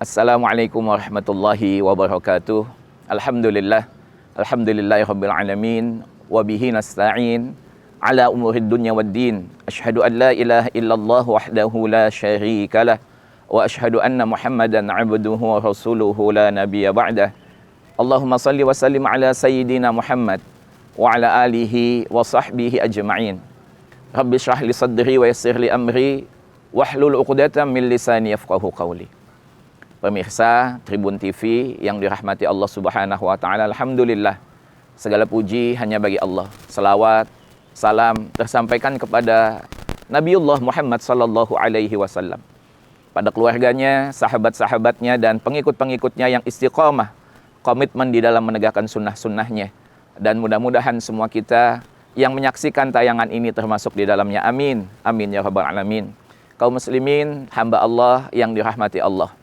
Assalamualaikum warahmatullahi wabarakatuh. Alhamdulillah. Alhamdulillahirabbil alamin wa bihi nasta'in ala umurid dunya waddin. Asyhadu an la ilaha illallah wahdahu la syarikalah wa asyhadu anna Muhammadan 'abduhu wa rasuluhu la nabiyya ba'dah. Allahumma salli wa sallim ala sayyidina Muhammad wa ala alihi wa sahbihi ajma'in. Rabbi shrah li sadri wa yassir li amri wahlul 'uqdatam min lisani yafqahu qawli. Pemirsa Tribun TV yang dirahmati Allah Subhanahu wa taala, alhamdulillah segala puji hanya bagi Allah. Selawat, salam tersampaikan kepada Nabiullah Muhammad sallallahu alaihi wasallam, pada keluarganya, sahabat-sahabatnya dan pengikut-pengikutnya yang istiqamah, komitmen di dalam menegakkan sunnah-sunnahnya. Dan mudah-mudahan semua kita yang menyaksikan tayangan ini termasuk di dalamnya. Amin. Amin ya rabbal alamin. Kaum muslimin, hamba Allah yang dirahmati Allah.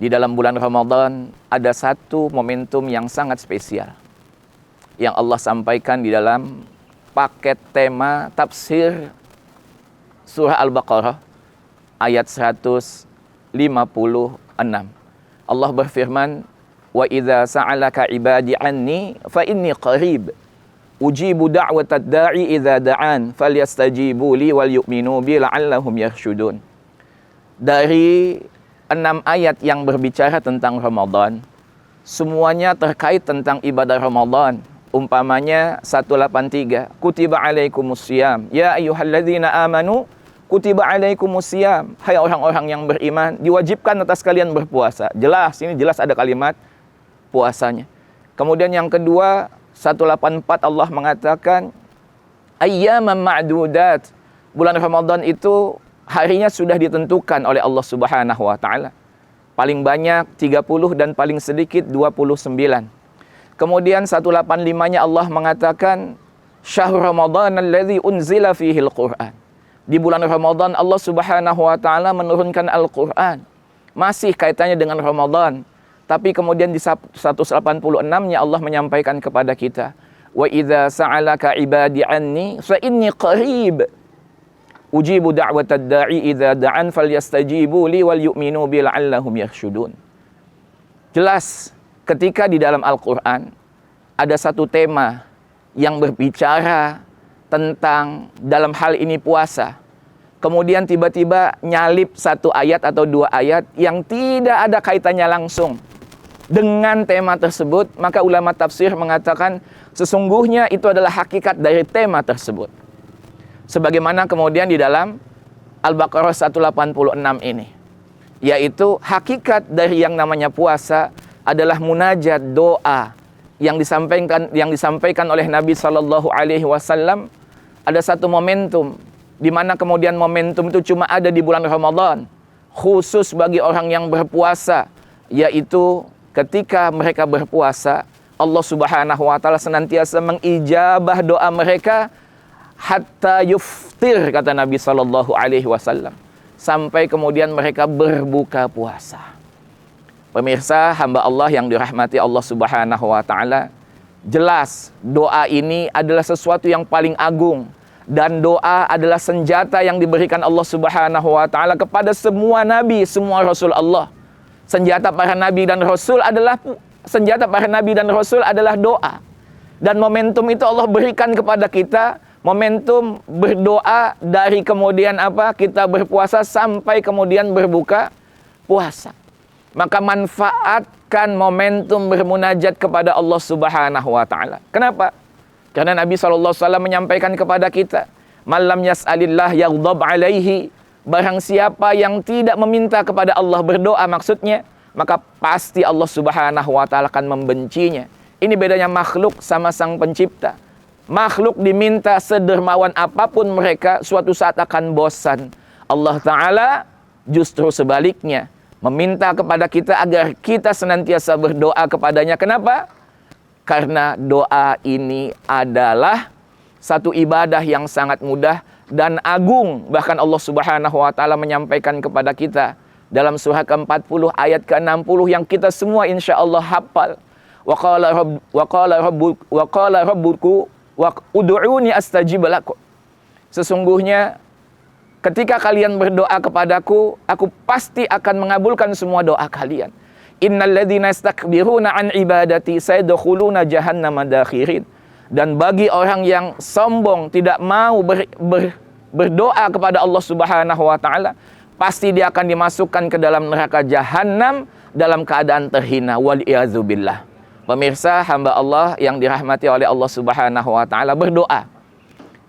Di dalam bulan Ramadan ada satu momentum yang sangat spesial yang Allah sampaikan di dalam paket tema tafsir surah Al-Baqarah ayat 156. Allah berfirman, "Wa idza sa'alaka 'ibadi 'anni fa inni qarib ujibu da'watad da'i idza da'an falyastajibu li wal yu'minu bi la'allahum yarshudun." Dari 6 ayat yang berbicara tentang Ramadan, semuanya terkait tentang ibadah Ramadan. Umpamanya 183, kutiba alaikumusiyam, ya ayyuhalladzina amanu, kutiba alaikumusiyam, hai orang-orang yang beriman, diwajibkan atas kalian berpuasa. Jelas, ini jelas ada kalimat puasanya. Kemudian yang kedua, 184 Allah mengatakan, ayyaman ma'dudat, bulan Ramadan itu harinya sudah ditentukan oleh Allah Subhanahu wa taala. Paling banyak 30 dan paling sedikit 29. Kemudian 185-nya Allah mengatakan syahrul Ramadan alladzi unzila fihil Qur'an. Di bulan Ramadan Allah Subhanahu wa taala menurunkan Al-Qur'an. Masih kaitannya dengan Ramadan. Tapi kemudian di 186-nya Allah menyampaikan kepada kita, wa idza sa'alaka ibadi anni fa inni qarib ujibu da'watad da'i idza da'an falyastajibu li wal yu'minu bi la'allahum yarshudun. Jelas ketika di dalam Al-Qur'an ada satu tema yang berbicara tentang dalam hal ini puasa. Kemudian tiba-tiba nyalip satu ayat atau 2 ayat yang tidak ada kaitannya langsung dengan tema tersebut, maka ulama tafsir mengatakan sesungguhnya itu adalah hakikat dari tema tersebut. Sebagaimana kemudian di dalam Al-Baqarah 186 ini, yaitu hakikat dari yang namanya puasa adalah munajat, doa yang disampaikan oleh Nabi Sallallahu Alaihi Wasallam. Ada satu momentum di mana kemudian momentum itu cuma ada di bulan Ramadan, khusus bagi orang yang berpuasa, yaitu ketika mereka berpuasa, Allah Subhanahu wa taala senantiasa mengijabah doa mereka hatta yuftir, kata Nabi sallallahu alaihi wasallam, sampai kemudian mereka berbuka puasa. Pemirsa hamba Allah yang dirahmati Allah Subhanahu wa taala, jelas doa ini adalah sesuatu yang paling agung, dan doa adalah senjata yang diberikan Allah Subhanahu wa taala kepada semua nabi, semua rasul Allah. Senjata para nabi dan rasul adalah doa. Dan momentum itu Allah berikan kepada kita, momentum berdoa dari kemudian kita berpuasa sampai kemudian berbuka puasa. Maka manfaatkan momentum bermunajat kepada Allah Subhanahu wa taala. Kenapa? Karena Nabi SAW menyampaikan kepada kita, malam yas'alillah yaghdab alaihi, barang siapa yang tidak meminta kepada Allah, berdoa maksudnya, maka pasti Allah Subhanahu wa taala akan membencinya. Ini bedanya makhluk sama sang pencipta. Makhluk diminta sedermawan apapun mereka, suatu saat akan bosan. Allah Ta'ala justru sebaliknya, meminta kepada kita agar kita senantiasa berdoa kepadanya. Kenapa? Karena doa ini adalah satu ibadah yang sangat mudah dan agung. Bahkan Allah Subhanahu wa taala menyampaikan kepada kita dalam surah ke-40 ayat ke-60 yang kita semua insya Allah hafal. Wa qala rabbuku ud'uni astajib lakum. Sesungguhnya ketika kalian berdoa kepadaku, aku pasti akan mengabulkan semua doa kalian. Innalladzina yastakbiruna an ibadati sayadkhuluna jahannama dakhirin. Dan bagi orang yang sombong, tidak mau berdoa kepada Allah Subhanahu wa taala, pasti dia akan dimasukkan ke dalam neraka jahanam dalam keadaan terhina. Wal-i'adzubillah. Pemirsa, hamba Allah yang dirahmati oleh Allah Subhanahu wa taala, berdoa.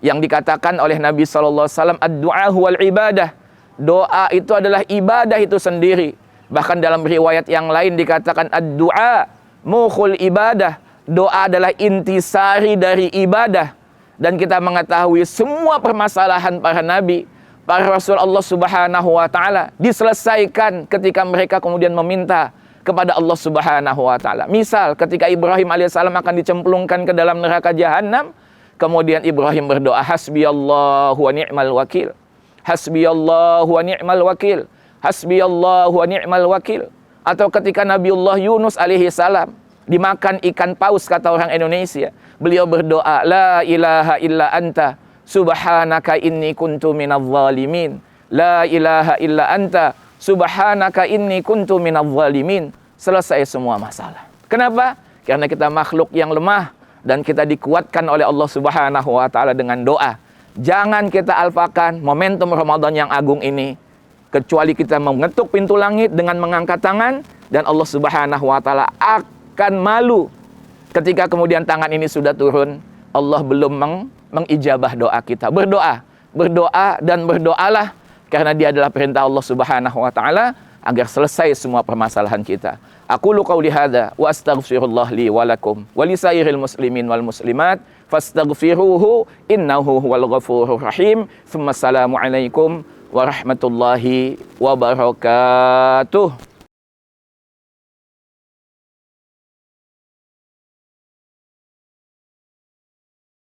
Yang dikatakan oleh Nabi sallallahu alaihi wasallam, ad-du'a huwal ibadah. Doa itu adalah ibadah itu sendiri. Bahkan dalam riwayat yang lain dikatakan ad-du'a mukhul ibadah. Doa adalah intisari dari ibadah. Dan kita mengetahui semua permasalahan para nabi, para rasul Allah Subhanahu wa taala diselesaikan ketika mereka kemudian meminta kepada Allah Subhanahu wa taala. Misal ketika Ibrahim alaihissalam akan dicemplungkan ke dalam neraka jahanam, kemudian Ibrahim berdoa, hasbiyallahu wa ni'mal wakil. Hasbiyallahu wa ni'mal wakil. Hasbiyallahu wa ni'mal wakil. Atau ketika Nabiullah Yunus alaihissalam dimakan ikan paus, kata orang Indonesia, beliau berdoa, la ilaha illa anta subhanaka inni kuntu minadh zalimin. La ilaha illa anta subhanaka inni kuntu minadh zalimin. Selesai semua masalah. Kenapa? Karena kita makhluk yang lemah dan kita dikuatkan oleh Allah Subhanahu wa taala dengan doa. Jangan kita alpakan momentum Ramadan yang agung ini, kecuali kita mengetuk pintu langit dengan mengangkat tangan, dan Allah Subhanahu wa taala akan malu ketika kemudian tangan ini sudah turun, Allah belum mengijabah doa kita. Berdoa dan berdoalah, karena dia adalah perintah Allah Subhanahu wa taala agar selesai semua permasalahan kita. Aqulu qauli hadza wa astaghfirullah li wa lakum wa lisairil muslimin wal muslimat fastaghfiruhu innahu huwal ghafurur rahim. Assalamu alaikum warahmatullahi wabarakatuh.